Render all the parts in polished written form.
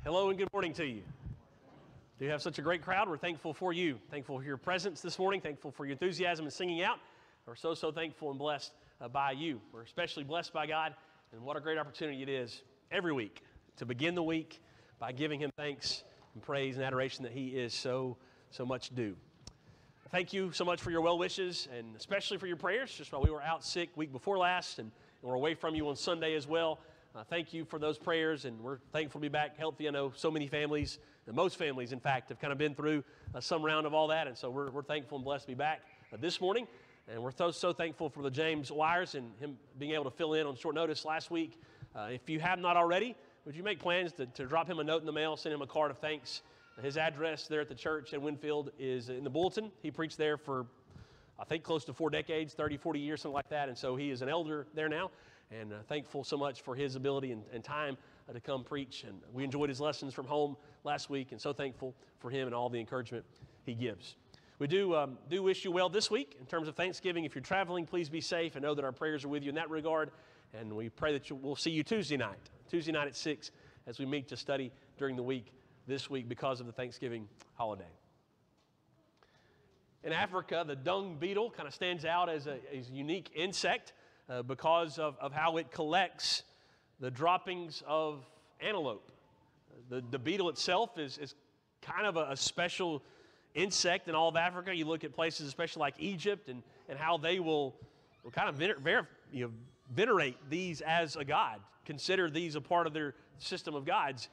Hello and good morning to you. You have such a great crowd. We're thankful for you. Thankful for your presence this morning. Thankful for your enthusiasm and singing out. We're so thankful and blessed by you. We're especially blessed by God, and what a great opportunity it is every week to begin the week by giving Him thanks and praise and adoration that He is so much due. Thank you so much for your well wishes and especially for your prayers. Just while we were out sick week before last and we're away from you on Sunday as well. Thank you for those prayers, and we're thankful to be back healthy. I know so many families, and most families, in fact, have kind of been through some round of all that, and so we're thankful and blessed to be back this morning. And we're so thankful for the James Wires and him being able to fill in on short notice last week. If you have not already, would you make plans to drop him a note in the mail, send him a card of thanks? His address there at the church in Winfield is in the bulletin. He preached there for, I think, close to 4 decades, 30, 40 years, something like that, and so he is an elder there now. And thankful so much for his ability and time to come preach. And we enjoyed his lessons from home last week, and so thankful for him and all the encouragement he gives. We do wish you well this week in terms of Thanksgiving. If you're traveling, please be safe and know that our prayers are with you in that regard. And we pray that we'll see you Tuesday night at 6 as we meet to study during the week this week because of the Thanksgiving holiday. In Africa, the dung beetle kind of stands out as a unique insect. Because of how it collects the droppings of antelope. The beetle itself is kind of a special insect in all of Africa. You look at places especially like Egypt and how they will kind of venerate these as a god, consider these a part of their system of gods.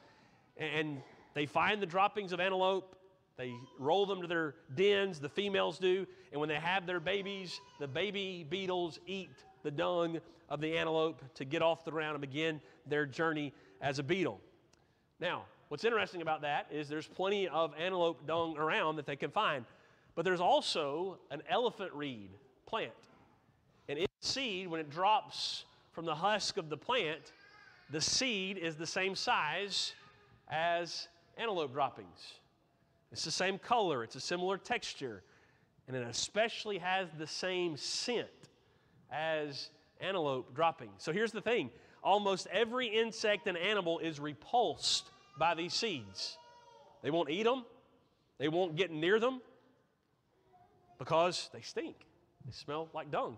And they find the droppings of antelope, they roll them to their dens, the females do, and when they have their babies, the baby beetles eat the dung of the antelope to get off the ground and begin their journey as a beetle. Now, what's interesting about that is there's plenty of antelope dung around that they can find, but there's also an elephant reed plant. And its seed, when it drops from the husk of the plant, the seed is the same size as antelope droppings. It's the same color, it's a similar texture, and it especially has the same scent as antelope droppings. So here's the thing. Almost every insect and animal is repulsed by these seeds. They won't eat them. They won't get near them because they stink. They smell like dung.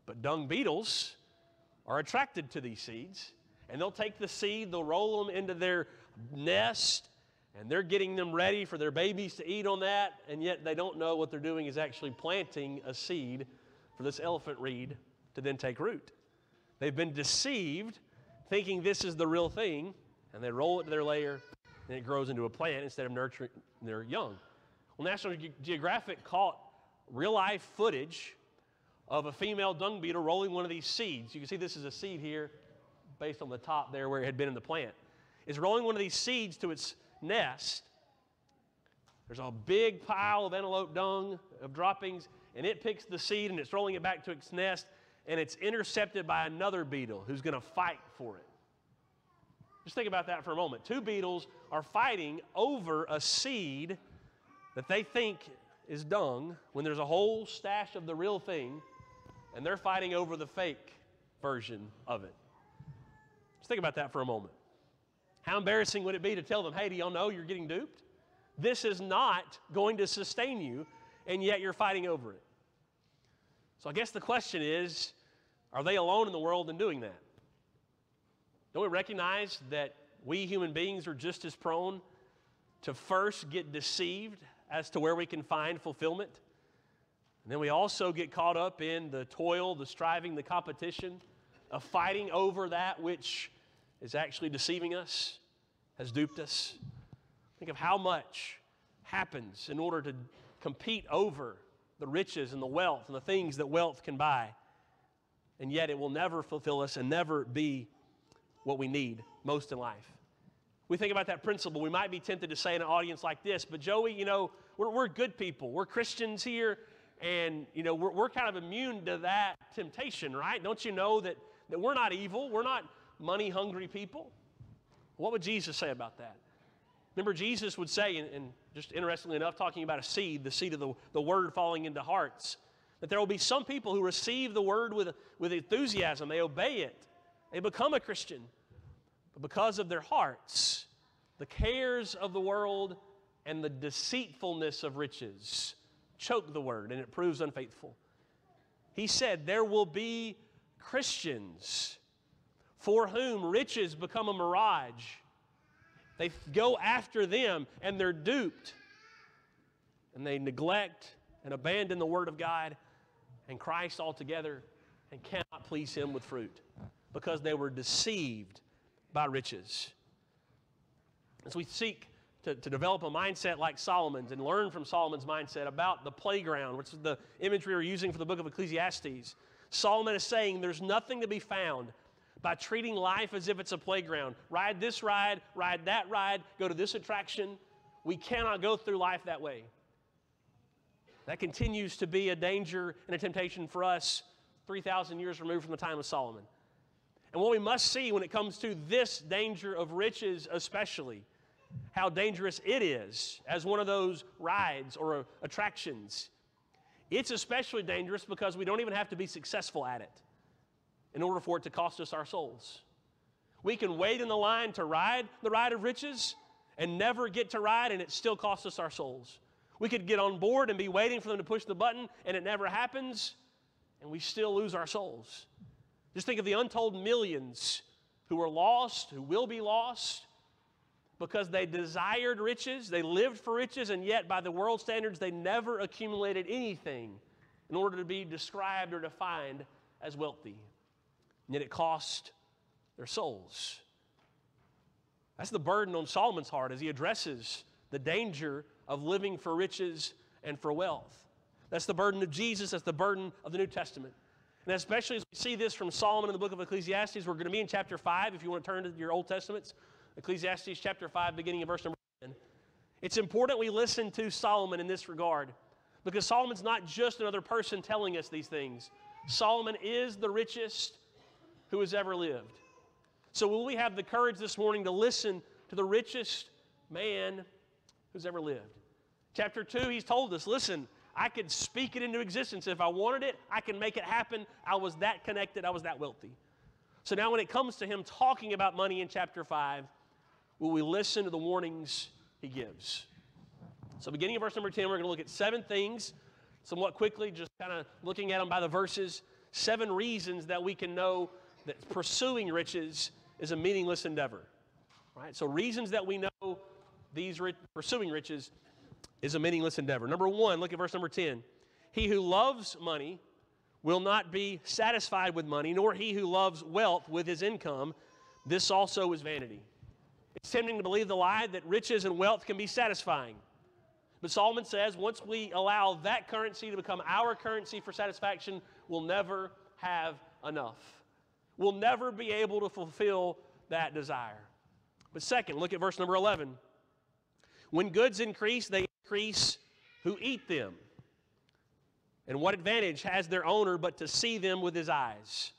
But dung beetles are attracted to these seeds, and they'll take the seed, they'll roll them into their nest, and they're getting them ready for their babies to eat on that, and yet they don't know what they're doing is actually planting a seed for this elephant reed to then take root. They've been deceived thinking this is the real thing, and they roll it to their lair, and it grows into a plant instead of nurturing their young. Well, National Geographic caught real-life footage of a female dung beetle rolling one of these seeds. You can see this is a seed here based on the top there where it had been in the plant. It's rolling one of these seeds to its nest. There's a big pile of antelope dung, of droppings, and it picks the seed and it's rolling it back to its nest, and it's intercepted by another beetle who's going to fight for it. Just think about that for a moment. 2 beetles are fighting over a seed that they think is dung when there's a whole stash of the real thing, and they're fighting over the fake version of it. Just think about that for a moment. How embarrassing would it be to tell them, hey, do y'all know you're getting duped? This is not going to sustain you, and yet you're fighting over it. So I guess the question is, are they alone in the world in doing that? Don't we recognize that we human beings are just as prone to first get deceived as to where we can find fulfillment? And then we also get caught up in the toil, the striving, the competition of fighting over that which is actually deceiving us, has duped us. Think of how much happens in order to compete over the riches and the wealth and the things that wealth can buy. And yet it will never fulfill us and never be what we need most in life. We think about that principle. We might be tempted to say in an audience like this, but Joey, we're good people. We're Christians here, and we're kind of immune to that temptation, right? Don't you know that we're not evil? We're not money-hungry people? What would Jesus say about that? Remember, Jesus would say, and just interestingly enough, talking about a seed, the seed of the word falling into hearts, that there will be some people who receive the word with enthusiasm. They obey it. They become a Christian. But because of their hearts, The cares of the world and the deceitfulness of riches choke the word, and it proves unfaithful. He said there will be Christians for whom riches become a mirage. They go after them, and they're duped. And they neglect and abandon the Word of God and Christ altogether and cannot please Him with fruit because they were deceived by riches. As we seek to develop a mindset like Solomon's and learn from Solomon's mindset about the playground, which is the imagery we're using for the book of Ecclesiastes, Solomon is saying there's nothing to be found by treating life as if it's a playground. Ride this ride, ride that ride, go to this attraction. We cannot go through life that way. That continues to be a danger and a temptation for us 3,000 years removed from the time of Solomon. And what we must see when it comes to this danger of riches especially, how dangerous it is as one of those rides or attractions. It's especially dangerous because we don't even have to be successful at it in order for it to cost us our souls. We can wait in the line to ride the ride of riches and never get to ride, and it still costs us our souls. We could get on board and be waiting for them to push the button, and it never happens, and we still lose our souls. Just think of the untold millions who are lost, who will be lost, because they desired riches, they lived for riches, and yet by the world standards, they never accumulated anything in order to be described or defined as wealthy. And yet it cost their souls. That's the burden on Solomon's heart as he addresses the danger of living for riches and for wealth. That's the burden of Jesus. That's the burden of the New Testament. And especially as we see this from Solomon in the book of Ecclesiastes, we're going to be in chapter 5 if you want to turn to your Old Testaments. Ecclesiastes chapter 5, beginning of verse number 10. It's important we listen to Solomon in this regard because Solomon's not just another person telling us these things. Solomon is the richest who has ever lived. So will we have the courage this morning to listen to the richest man who's ever lived? Chapter 2, he's told us, listen, I could speak it into existence. If I wanted it, I can make it happen. I was that connected. I was that wealthy. So now when it comes to him talking about money in chapter 5, will we listen to the warnings he gives? So beginning of verse number 10, we're going to look at 7 things, somewhat quickly, just kind of looking at them by the verses, 7 reasons that we can know that pursuing riches is a meaningless endeavor. Right? So reasons that we know pursuing riches is a meaningless endeavor. Number 1, look at verse number 10. He who loves money will not be satisfied with money, nor he who loves wealth with his income. This also is vanity. It's tempting to believe the lie that riches and wealth can be satisfying. But Solomon says once we allow that currency to become our currency for satisfaction, we'll never have enough. We'll never be able to fulfill that desire. But second, look at verse number 11. When goods increase, they increase who eat them. And what advantage has their owner but to see them with his eyes?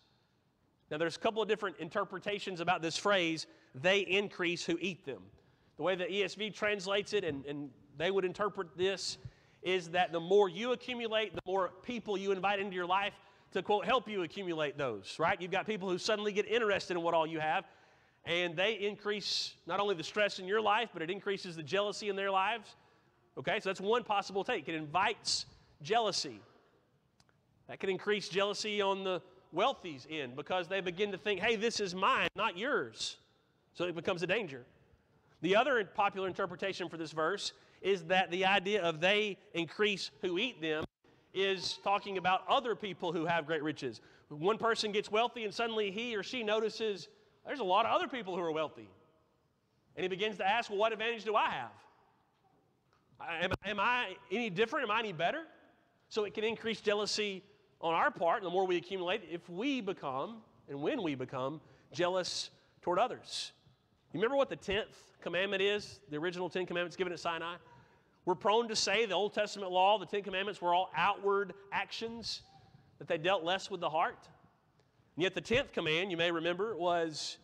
Now there's a couple of different interpretations about this phrase, they increase who eat them. The way the ESV translates it, and they would interpret this, is that the more you accumulate, the more people you invite into your life to, quote, help you accumulate those, right? You've got people who suddenly get interested in what all you have, and they increase not only the stress in your life, but it increases the jealousy in their lives. Okay, so that's one possible take. It invites jealousy. That can increase jealousy on the wealthy's end because they begin to think, hey, this is mine, not yours. So it becomes a danger. The other popular interpretation for this verse is that the idea of they increase who eat them is talking about other people who have great riches. One person gets wealthy and suddenly he or she notices there's a lot of other people who are wealthy. And he begins to ask, well, what advantage do I have? Am I any different? Am I any better? So it can increase jealousy on our part, and the more we accumulate, if we become, and when we become, jealous toward others. You remember what the 10th commandment is, the original 10 commandments given at Sinai? We're prone to say the Old Testament law, the 10 commandments, were all outward actions, that they dealt less with the heart. And yet the 10th command, you may remember, was,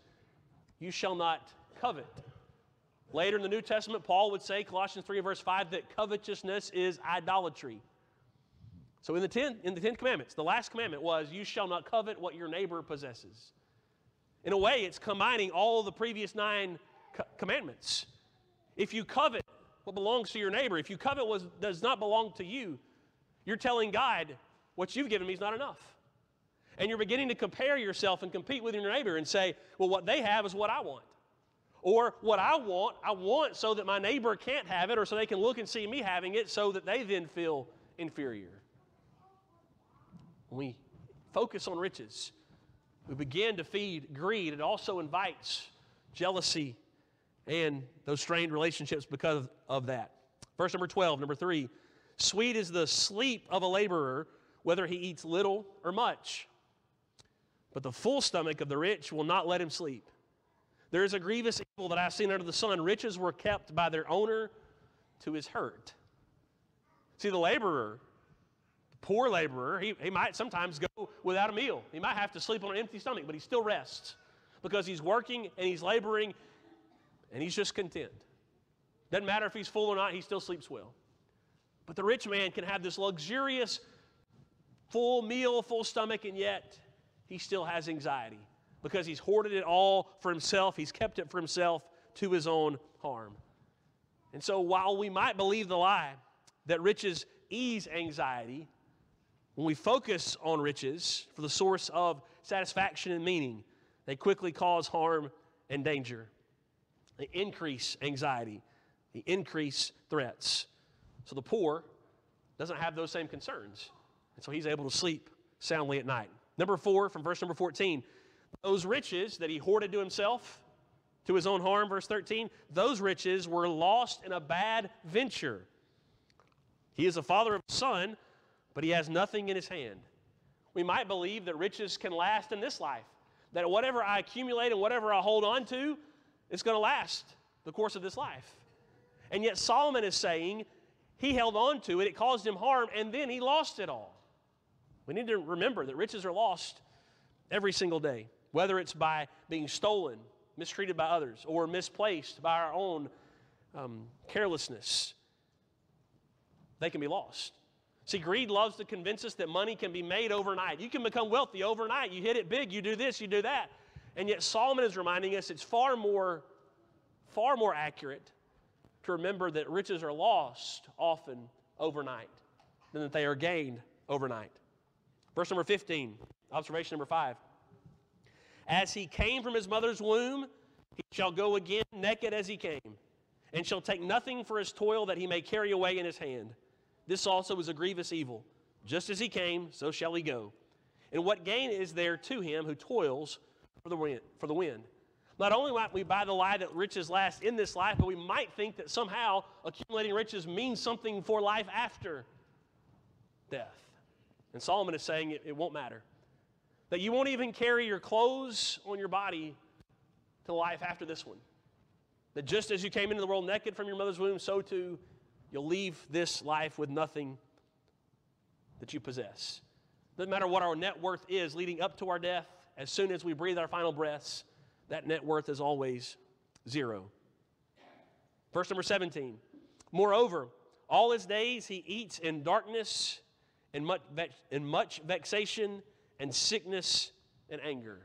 you shall not covet. Later in the New Testament, Paul would say, Colossians 3 verse 5, that covetousness is idolatry. So in the 10 commandments, the last commandment was, you shall not covet what your neighbor possesses. In a way, it's combining all of the previous 9 commandments. If you covet what belongs to your neighbor, if you covet what does not belong to you, you're telling God, what you've given me is not enough. And you're beginning to compare yourself and compete with your neighbor and say, well, what they have is what I want. Or what I want so that my neighbor can't have it, or so they can look and see me having it so that they then feel inferior. When we focus on riches, we begin to feed greed. It also invites jealousy and those strained relationships because of that. Verse number 12, number 3. Sweet is the sleep of a laborer, whether he eats little or much. But the full stomach of the rich will not let him sleep. There is a grievous evil that I have seen under the sun. Riches were kept by their owner to his hurt. See, the laborer, the poor laborer, he might sometimes go without a meal. He might have to sleep on an empty stomach, but he still rests because he's working and he's laboring and he's just content. Doesn't matter if he's full or not, he still sleeps well. But the rich man can have this luxurious, full meal, full stomach, and yet he still has anxiety because he's hoarded it all for himself. He's kept it for himself to his own harm. And so while we might believe the lie that riches ease anxiety, when we focus on riches for the source of satisfaction and meaning, they quickly cause harm and danger. They increase anxiety. They increase threats. So the poor doesn't have those same concerns. And so he's able to sleep soundly at night. Number 4, from verse number 14, those riches that he hoarded to himself, to his own harm, verse 13, those riches were lost in a bad venture. He is the father of a son, but he has nothing in his hand. We might believe that riches can last in this life, that whatever I accumulate and whatever I hold on to, it's going to last the course of this life. And yet Solomon is saying he held on to it, it caused him harm, and then he lost it all. We need to remember that riches are lost every single day, whether it's by being stolen, mistreated by others, or misplaced by our own carelessness. They can be lost. See, greed loves to convince us that money can be made overnight. You can become wealthy overnight. You hit it big, you do this, you do that. And yet Solomon is reminding us it's far more accurate to remember that riches are lost often overnight than that they are gained overnight. Verse number 15, observation number 5. As he came from his mother's womb, he shall go again naked as he came, and shall take nothing for his toil that he may carry away in his hand. This also is a grievous evil. Just as he came, so shall he go. And what gain is there to him who toils for the wind? Not only might we buy the lie that riches last in this life, but we might think that somehow accumulating riches means something for life after death. And Solomon is saying it won't matter. That you won't even carry your clothes on your body to life after this one. That just as you came into the world naked from your mother's womb, so too you'll leave this life with nothing that you possess. Doesn't matter what our net worth is leading up to our death, as soon as we breathe our final breaths, that net worth is always 0. Verse number 17. Moreover, all his days he eats in darkness and much vexation and sickness and anger.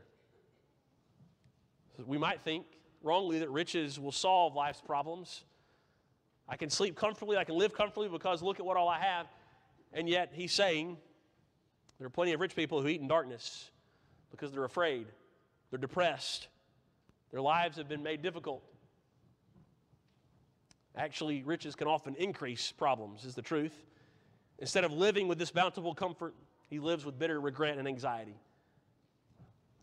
So we might think wrongly that riches will solve life's problems. I can sleep comfortably, I can live comfortably because look at what all I have. And yet he's saying there are plenty of rich people who eat in darkness because they're afraid, they're depressed, their lives have been made difficult. Actually, riches can often increase problems, is the truth. Instead of living with this bountiful comfort, he lives with bitter regret and anxiety.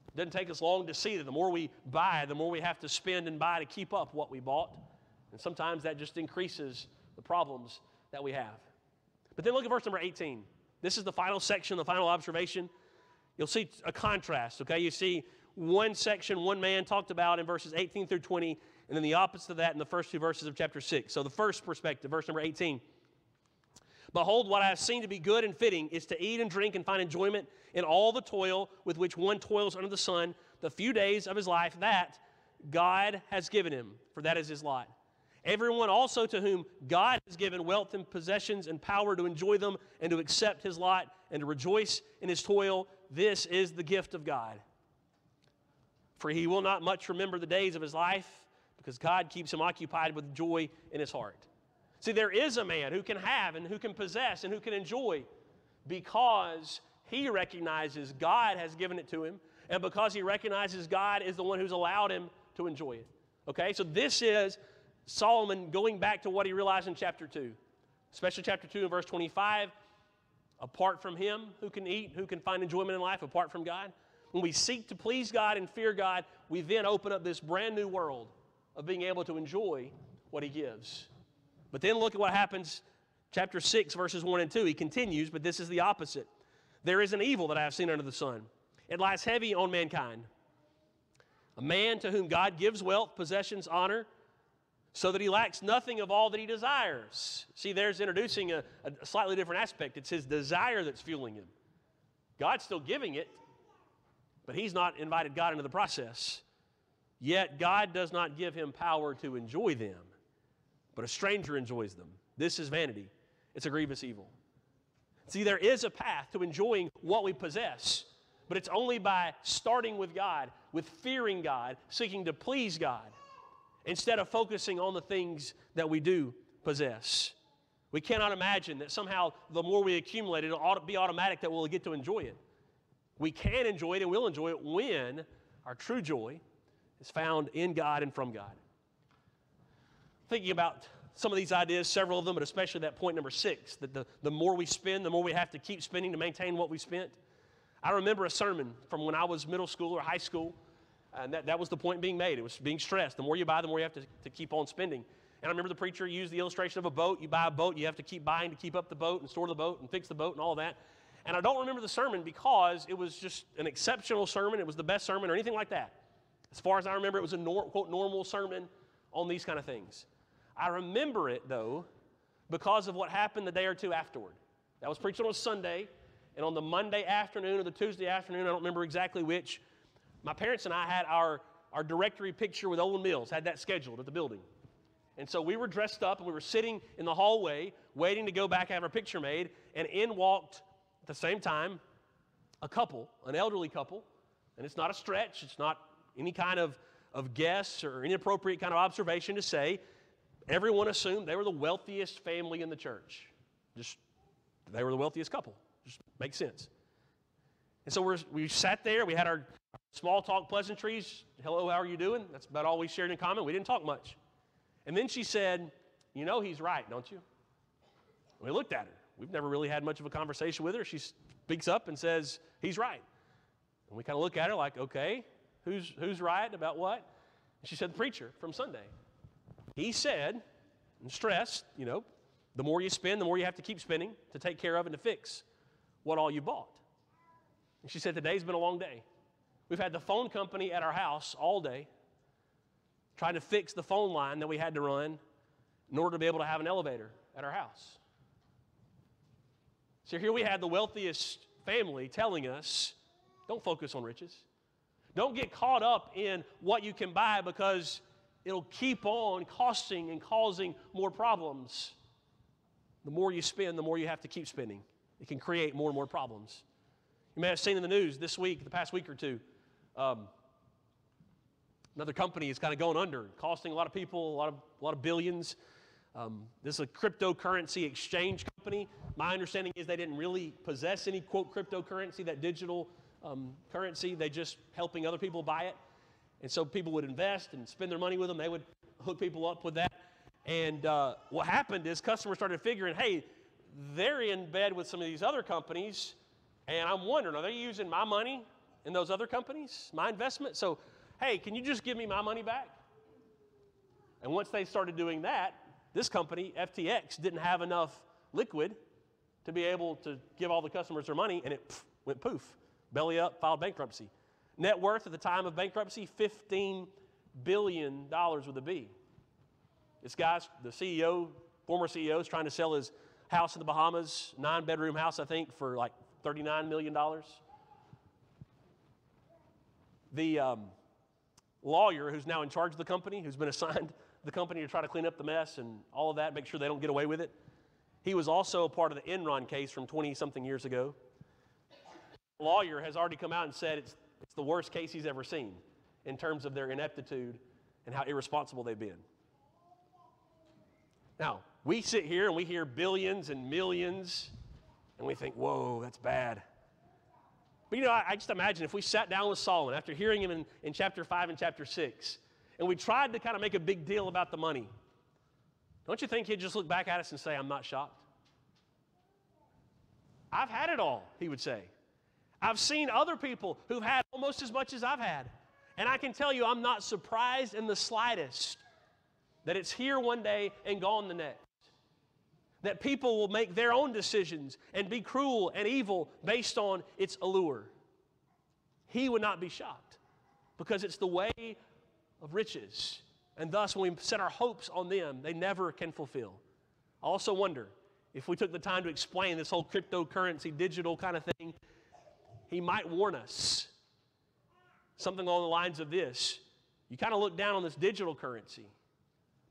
It doesn't take us long to see that the more we buy, the more we have to spend and buy to keep up what we bought. And sometimes that just increases the problems that we have. But then look at verse number 18. This is the final section, the final observation. You'll see a contrast, okay? You see one section, one man talked about in verses 18 through 20, and then the opposite of that in the first 2 verses of chapter 6. So the first perspective, verse number 18. Behold, what I have seen to be good and fitting is to eat and drink and find enjoyment in all the toil with which one toils under the sun, the few days of his life that God has given him, for that is his lot. Everyone also to whom God has given wealth and possessions and power to enjoy them and to accept his lot and to rejoice in his toil, this is the gift of God. For he will not much remember the days of his life because God keeps him occupied with joy in his heart. See, there is a man who can have and who can possess and who can enjoy because he recognizes God has given it to him, and because he recognizes God is the one who's allowed him to enjoy it. Okay, so this is Solomon going back to what he realized in chapter 2, especially chapter 2 and verse 25. Apart from him, who can eat, who can find enjoyment in life apart from God? When we seek to please God and fear God, we then open up this brand new world of being able to enjoy what he gives. But then look at what happens, chapter 6, verses 1 and 2. He continues, but this is the opposite. There is an evil that I have seen under the sun. It lies heavy on mankind. A man to whom God gives wealth, possessions, honor, so that he lacks nothing of all that he desires. See, there's introducing a slightly different aspect. It's his desire that's fueling him. God's still giving it, but he's not invited God into the process. Yet God does not give him power to enjoy them, but a stranger enjoys them. This is vanity. It's a grievous evil. See, there is a path to enjoying what we possess, but it's only by starting with God, with fearing God, seeking to please God, instead of focusing on the things that we do possess. We cannot imagine that somehow the more we accumulate, it'll be automatic that we'll get to enjoy it. We can enjoy it and will enjoy it when our true joy is found in God and from God. Thinking about some of these ideas, several of them, but especially that point number 6, that the more we spend, the more we have to keep spending to maintain what we spent. I remember a sermon from when I was middle school or high school, and that was the point being made. It was being stressed. The more you buy, the more you have to keep on spending. And I remember the preacher used the illustration of a boat. You buy a boat, you have to keep buying to keep up the boat and store the boat and fix the boat and all that. And I don't remember the sermon because it was just an exceptional sermon. It was the best sermon or anything like that. As far as I remember, it was a quote, normal sermon on these kind of things. I remember it, though, because of what happened the day or two afterward. That was preached on a Sunday, and on the Monday afternoon or the Tuesday afternoon, I don't remember exactly which, my parents and I had our directory picture with Olin Mills, had that scheduled at the building. And so we were dressed up, and we were sitting in the hallway waiting to go back and have our picture made, and in walked, at the same time, a couple, an elderly couple, and it's not a stretch, it's not any kind of guess or inappropriate kind of observation to say, everyone assumed they were the wealthiest family in the church. Just, they were the wealthiest couple. Just makes sense. And so we sat there, we had our small talk pleasantries. Hello, how are you doing? That's about all we shared in common. We didn't talk much. And then she said, you know he's right, don't you? We looked at her. We've never really had much of a conversation with her. She speaks up and says, he's right. And we kind of look at her like, okay, who's right about what? And she said, the preacher from Sunday. He said and stressed, the more you spend, the more you have to keep spending to take care of and to fix what all you bought. And she said, today's been a long day. We've had the phone company at our house all day trying to fix the phone line that we had to run in order to be able to have an elevator at our house. So here we had the wealthiest family telling us, don't focus on riches. Don't get caught up in what you can buy because it'll keep on costing and causing more problems. The more you spend, the more you have to keep spending. It can create more and more problems. You may have seen in the news this week, the past week or two, another company is kind of going under, costing a lot of people a lot of billions. This is a cryptocurrency exchange company. My understanding is they didn't really possess any, quote, cryptocurrency, that digital currency. They just helping other people buy it. And so people would invest and spend their money with them. They would hook people up with that. And what happened is customers started figuring, hey, they're in bed with some of these other companies, and I'm wondering, are they using my money in those other companies, my investment? So, hey, can you just give me my money back? And once they started doing that, this company, FTX, didn't have enough liquid to be able to give all the customers their money, and it went poof, belly up, filed bankruptcy. Net worth at the time of bankruptcy, $15 billion with a B. This guy's, the CEO, former CEO, is trying to sell his house in the Bahamas, 9-bedroom house, I think, for like $39 million. The lawyer who's now in charge of the company, who's been assigned the company to try to clean up the mess and all of that, make sure they don't get away with it, he was also a part of the Enron case from 20-something years ago. The lawyer has already come out and said it's the worst case he's ever seen in terms of their ineptitude and how irresponsible they've been. Now, we sit here and we hear billions and millions, and we think, whoa, that's bad. But I just imagine if we sat down with Solomon after hearing him in chapter 5 and chapter 6, and we tried to kind of make a big deal about the money, don't you think he'd just look back at us and say, I'm not shocked? I've had it all, he would say. I've seen other people who've had almost as much as I've had. And I can tell you, I'm not surprised in the slightest that it's here one day and gone the next. That people will make their own decisions and be cruel and evil based on its allure. He would not be shocked because it's the way of riches. And thus, when we set our hopes on them, they never can fulfill. I also wonder if we took the time to explain this whole cryptocurrency, digital kind of thing, he might warn us. Something along the lines of this. You kind of look down on this digital currency,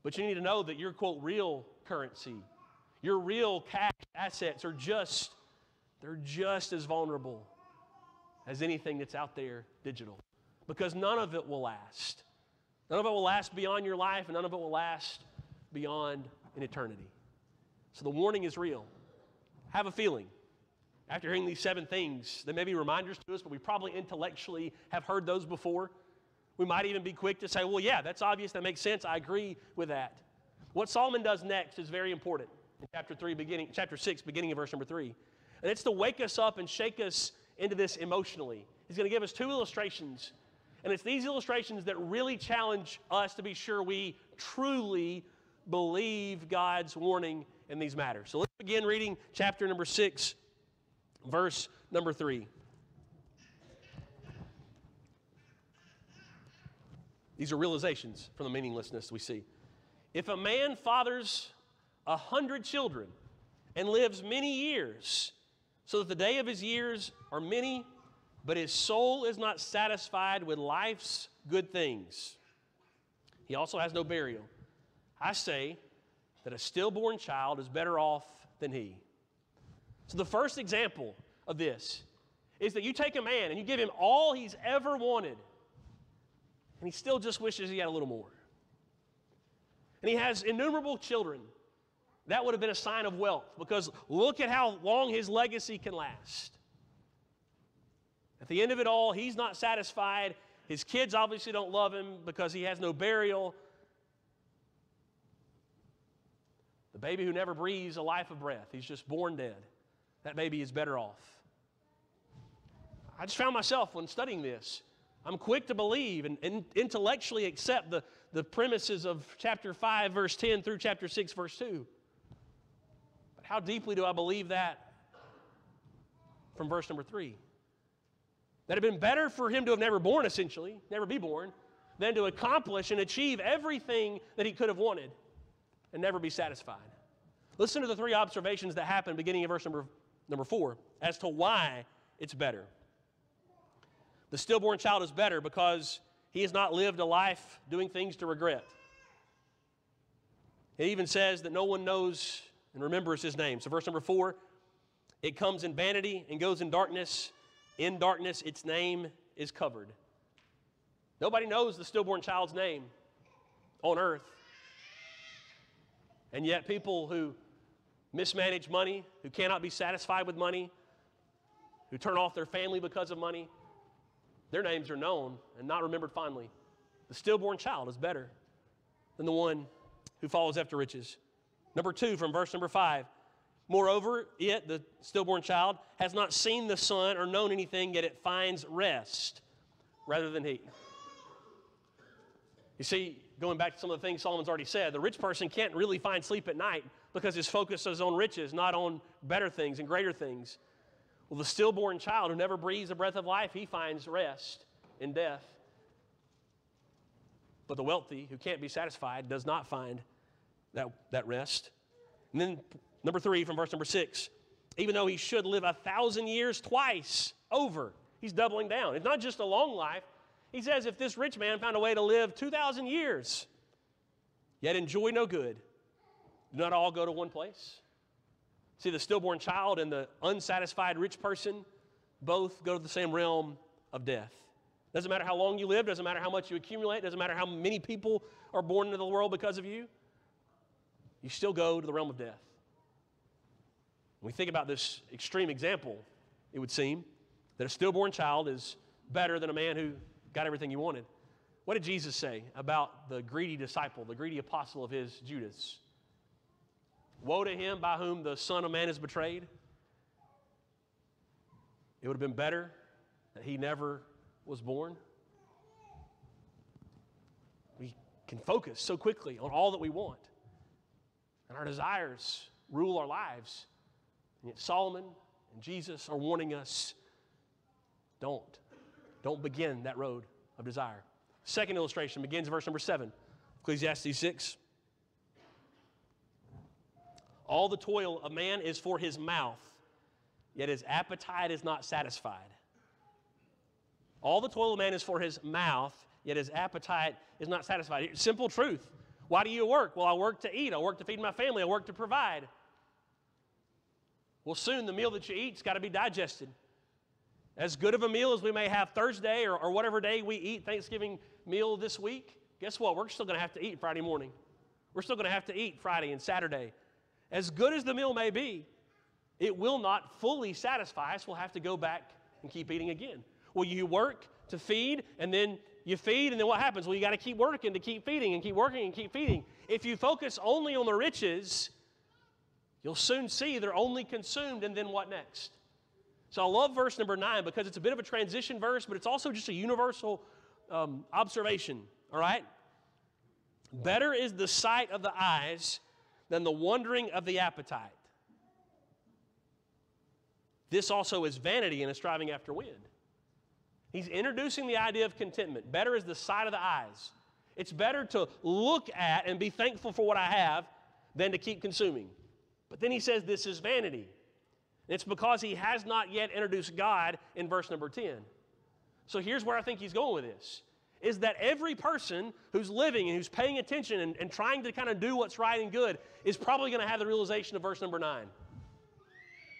but you need to know that your, quote, real currency, your real cash assets are just as vulnerable as anything that's out there digital, because none of it will last. None of it will last beyond your life, and none of it will last beyond an eternity. So the warning is real. I have a feeling, after hearing these 7 things, they may be reminders to us, but we probably intellectually have heard those before. We might even be quick to say, well, yeah, that's obvious, that makes sense, I agree with that. What Solomon does next is very important in chapter 6, beginning of verse number 3. And it's to wake us up and shake us into this emotionally. He's going to give us 2 illustrations. And it's these illustrations that really challenge us to be sure we truly believe God's warning in these matters. So let's begin reading chapter number 6, verse number 3. These are realizations from the meaninglessness we see. If a man fathers 100 children and lives many years, so that the day of his years are many, but his soul is not satisfied with life's good things, he also has no burial. I say that a stillborn child is better off than he. So the first example of this is that you take a man and you give him all he's ever wanted, and he still just wishes he had a little more. And he has innumerable children. That would have been a sign of wealth, because look at how long his legacy can last. At the end of it all, he's not satisfied. His kids obviously don't love him because he has no burial. The baby who never breathes a life of breath, he's just born dead. That baby is better off. I just found myself, when studying this, I'm quick to believe and intellectually accept the premises of chapter 5, verse 10 through chapter 6, verse 2. But how deeply do I believe that from verse number 3? That it had been better for him to have never born, essentially, never be born, than to accomplish and achieve everything that he could have wanted and never be satisfied. Listen to the 3 observations that happen beginning in verse number 4 as to why it's better. The stillborn child is better because he has not lived a life doing things to regret. It even says that no one knows and remembers his name. So verse number 4, it comes in vanity and goes in darkness. In darkness, its name is covered. Nobody knows the stillborn child's name on earth. And yet people who mismanage money, who cannot be satisfied with money, who turn off their family because of money, their names are known and not remembered fondly. The stillborn child is better than the one who follows after riches. Number 2, from verse number 5. Moreover, it, the stillborn child, has not seen the sun or known anything, yet it finds rest rather than he. You see, going back to some of the things Solomon's already said, the rich person can't really find sleep at night because his focus is on riches, not on better things and greater things. Well, the stillborn child who never breathes a breath of life, he finds rest in death. But the wealthy who can't be satisfied does not find that rest. And then number 3 from verse number 6, even though he should live 1,000 years twice over, he's doubling down. It's not just a long life. He says if this rich man found a way to live 2,000 years, yet enjoy no good, do not all go to one place? See, the stillborn child and the unsatisfied rich person both go to the same realm of death. Doesn't matter how long you live, doesn't matter how much you accumulate, doesn't matter how many people are born into the world because of you. You still go to the realm of death. When we think about this extreme example, it would seem that a stillborn child is better than a man who got everything he wanted. What did Jesus say about the greedy disciple, the greedy apostle of his, Judas? Woe to him by whom the Son of Man is betrayed. It would have been better that he never was born. We can focus so quickly on all that we want, and our desires rule our lives. And yet Solomon and Jesus are warning us, don't begin that road of desire. Second illustration begins in verse number 7, Ecclesiastes 6. All the toil of man is for his mouth, yet his appetite is not satisfied. All the toil of man is for his mouth, yet his appetite is not satisfied. Simple truth. Why do you work? Well, I work to eat. I work to feed my family. I work to provide. Well, soon the meal that you eat's got to be digested. As good of a meal as we may have Thursday or whatever day we eat Thanksgiving meal this week, guess what? We're still going to have to eat Friday morning. We're still going to have to eat Friday and Saturday. As good as the meal may be, it will not fully satisfy us. We'll have to go back and keep eating again. Well, you work to feed, and then you feed, and then what happens? Well, you got to keep working to keep feeding and keep working and keep feeding. If you focus only on the riches, you'll soon see they're only consumed, and then what next? So I love verse number 9 because it's a bit of a transition verse, but it's also just a universal observation, all right? Better is the sight of the eyes than the wandering of the appetite. This also is vanity and a striving after wind. He's introducing the idea of contentment. Better is the sight of the eyes. It's better to look at and be thankful for what I have than to keep consuming. But then he says this is vanity. It's because he has not yet introduced God in verse number 10. So here's where I think he's going with this, is that every person who's living and who's paying attention and trying to kind of do what's right and good is probably going to have the realization of verse number 9.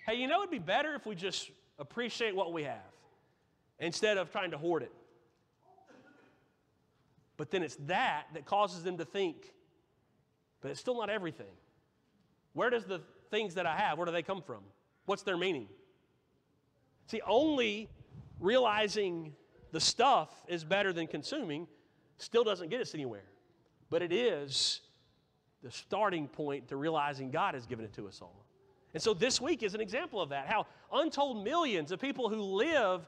Hey, you know it'd be better if we just appreciate what we have instead of trying to hoard it. But then it's that causes them to think, but it's still not everything. Where does the things that I have, where do they come from? What's their meaning? See, only realizing the stuff is better than consuming still doesn't get us anywhere. But it is the starting point to realizing God has given it to us all. And so this week is an example of that, how untold millions of people who live,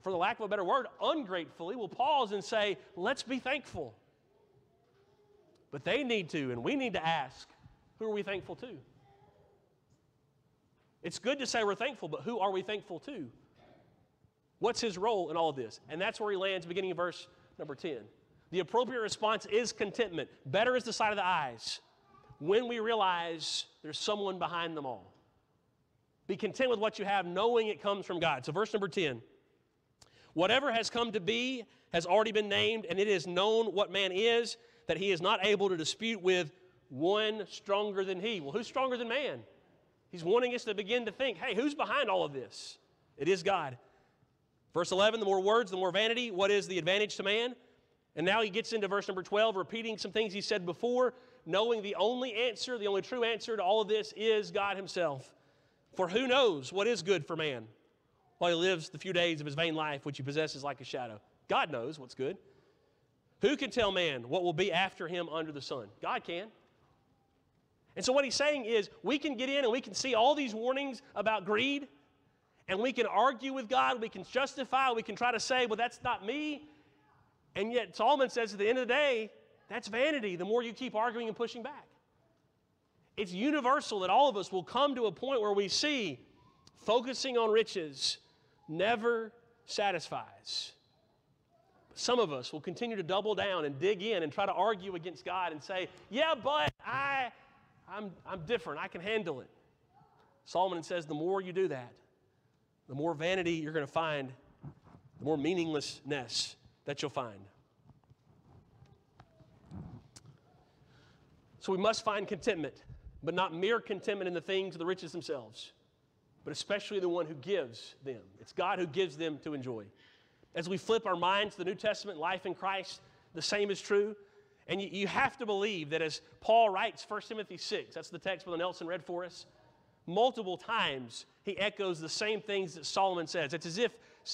for the lack of a better word, ungratefully will pause and say, let's be thankful. But they need to, and we need to ask, who are we thankful to? It's good to say we're thankful, but who are we thankful to? What's his role in all of this? And that's where he lands beginning of verse number 10. The appropriate response is contentment. Better is the sight of the eyes when we realize there's someone behind them all. Be content with what you have, knowing it comes from God. So verse number 10. Whatever has come to be has already been named, and it is known what man is, that he is not able to dispute with one stronger than he. Well, who's stronger than man? He's wanting us to begin to think, hey, who's behind all of this? It is God. Verse 11, the more words, the more vanity. What is the advantage to man? And now he gets into verse number 12, repeating some things he said before, knowing the only answer, the only true answer to all of this is God himself. For who knows what is good for man while he lives the few days of his vain life, which he possesses like a shadow? God knows what's good. Who can tell man what will be after him under the sun? God can. And so what he's saying is we can get in and we can see all these warnings about greed, and we can argue with God, we can justify, we can try to say, well, that's not me. And yet Solomon says at the end of the day, that's vanity the more you keep arguing and pushing back. It's universal that all of us will come to a point where we see focusing on riches never satisfies. But some of us will continue to double down and dig in and try to argue against God and say, yeah, but I'm different. I can handle it. Solomon says the more you do that, the more vanity you're going to find, the more meaninglessness that you'll find. So we must find contentment, but not mere contentment in the things of the riches themselves, but especially the one who gives them. It's God who gives them to enjoy. As we flip our minds to the New Testament, life in Christ, the same is true. And you have to believe that as Paul writes 1 Timothy 6, that's the text Brother Nelson read for us, multiple times he echoes the same things that Solomon says. It's as if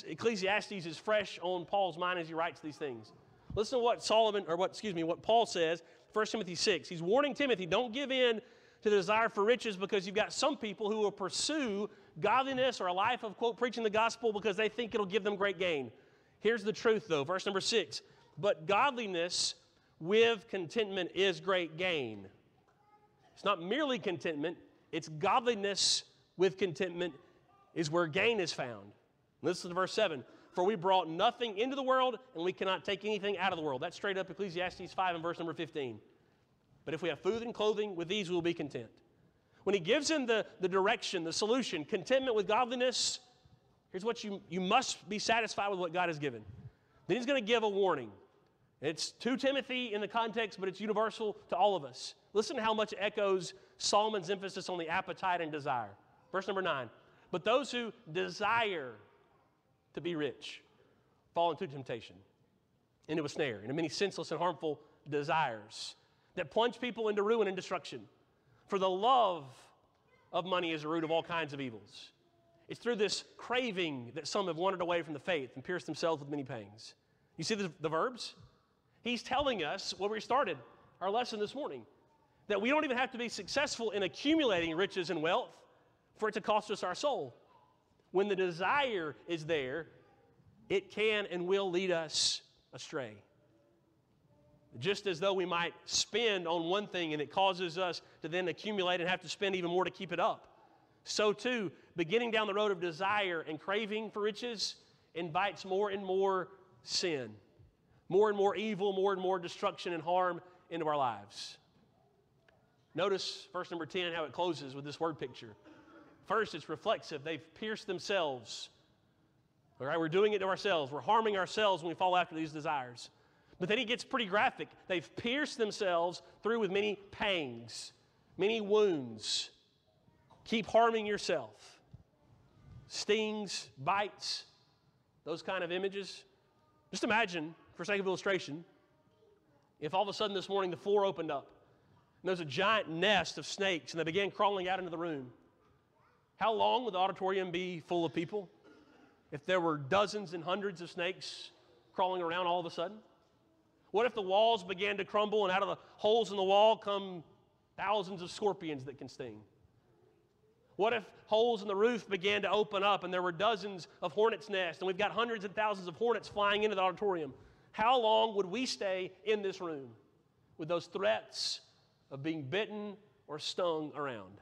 Ecclesiastes is fresh on Paul's mind as he writes these things. Listen to what Paul says, 1 Timothy 6. He's warning Timothy, don't give in to the desire for riches, because you've got some people who will pursue godliness or a life of, quote, preaching the gospel because they think it'll give them great gain. Here's the truth, though. Verse number 6. But godliness with contentment is great gain. It's not merely contentment. It's godliness with contentment is where gain is found. Listen to verse 7. For we brought nothing into the world, and we cannot take anything out of the world. That's straight up Ecclesiastes 5 and verse number 15. But if we have food and clothing, with these we will be content. When he gives him the direction, the solution, contentment with godliness, here's what you must be satisfied with what God has given. Then he's going to give a warning. It's to Timothy in the context, but it's universal to all of us. Listen to how much it echoes Solomon's emphasis on the appetite and desire. Verse number 9. But those who desire to be rich fall into temptation, into a snare, into many senseless and harmful desires that plunge people into ruin and destruction. For the love of money is the root of all kinds of evils. It's through this craving that some have wandered away from the faith and pierced themselves with many pangs. You see the verbs? He's telling us where we started our lesson this morning, that we don't even have to be successful in accumulating riches and wealth for it to cost us our soul. When the desire is there, it can and will lead us astray. Just as though we might spend on one thing and it causes us to then accumulate and have to spend even more to keep it up. So too, beginning down the road of desire and craving for riches invites more and more sin, more and more evil, more and more destruction and harm into our lives. Notice verse number 10, how it closes with this word picture. First, it's reflexive. They've pierced themselves. All right, we're doing it to ourselves. We're harming ourselves when we fall after these desires. But then he gets pretty graphic. They've pierced themselves through with many pangs, many wounds. Keep harming yourself. Stings, bites, those kind of images. Just imagine, for sake of illustration, if all of a sudden this morning the floor opened up and there's a giant nest of snakes and they began crawling out into the room. How long would the auditorium be full of people if there were dozens and hundreds of snakes crawling around all of a sudden? What if the walls began to crumble and out of the holes in the wall come thousands of scorpions that can sting? What if holes in the roof began to open up and there were dozens of hornets' nests and we've got hundreds and thousands of hornets flying into the auditorium? How long would we stay in this room with those threats of being bitten or stung around?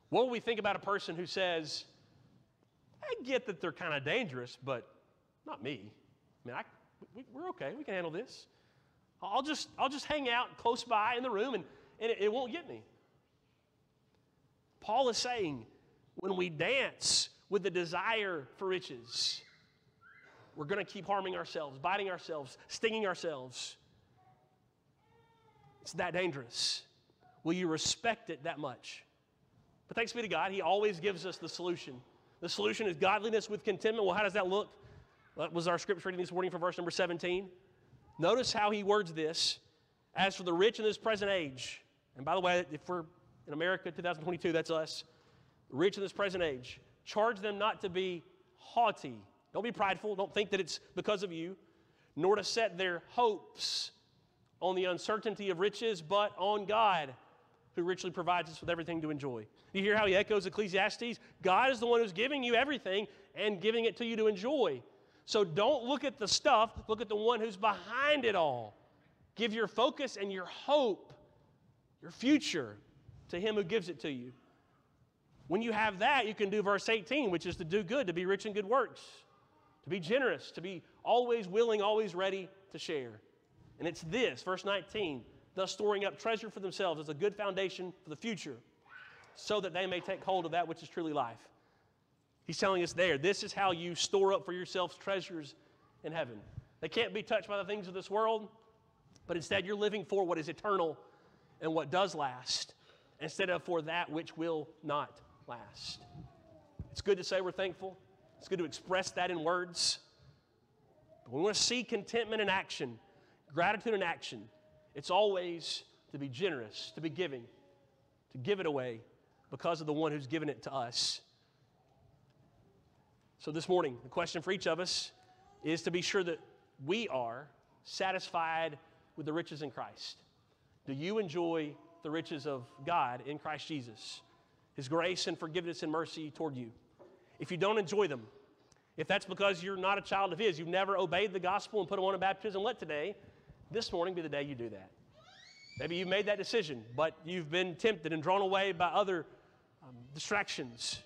What would we think about a person who says, I get that they're kind of dangerous, but not me. I mean, we're okay. We can handle this. I'll just hang out close by in the room and it won't get me. Paul is saying when we dance with the desire for riches, we're going to keep harming ourselves, biting ourselves, stinging ourselves. It's that dangerous. Will you respect it that much? But thanks be to God, he always gives us the solution. The solution is godliness with contentment. Well, how does that look? Well, that was our scripture reading this morning from verse number 17. Notice how he words this. As for the rich in this present age, and by the way, if we're in America 2022, that's us. Rich in this present age, charge them not to be haughty. Don't be prideful. Don't think that it's because of you, nor to set their hopes on the uncertainty of riches, but on God, who richly provides us with everything to enjoy. You hear how he echoes Ecclesiastes? God is the one who's giving you everything and giving it to you to enjoy. So don't look at the stuff, look at the one who's behind it all. Give your focus and your hope, your future, to him who gives it to you. When you have that, you can do verse 18, which is to do good, to be rich in good works, to be generous, to be always willing, always ready to share. And it's this, verse 19, thus storing up treasure for themselves as a good foundation for the future, so that they may take hold of that which is truly life. He's telling us there, this is how you store up for yourselves treasures in heaven. They can't be touched by the things of this world, but instead you're living for what is eternal and what does last, instead of for that which will not last. It's good to say we're thankful. It's good to express that in words. But when we want to see contentment in action, gratitude in action, it's always to be generous, to be giving, to give it away because of the one who's given it to us. So this morning, the question for each of us is to be sure that we are satisfied with the riches in Christ. Do you enjoy the riches of God in Christ Jesus, His grace and forgiveness and mercy toward you? If you don't enjoy them, if that's because you're not a child of His, you've never obeyed the gospel and put on a baptism, let today, this morning, be the day you do that. Maybe you've made that decision, but you've been tempted and drawn away by other distractions,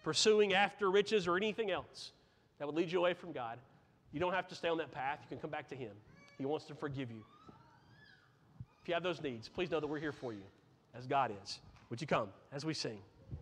pursuing after riches or anything else that would lead you away from God. You don't have to stay on that path. You can come back to Him. He wants to forgive you. If you have those needs, please know that we're here for you, as God is. Would you come as we sing?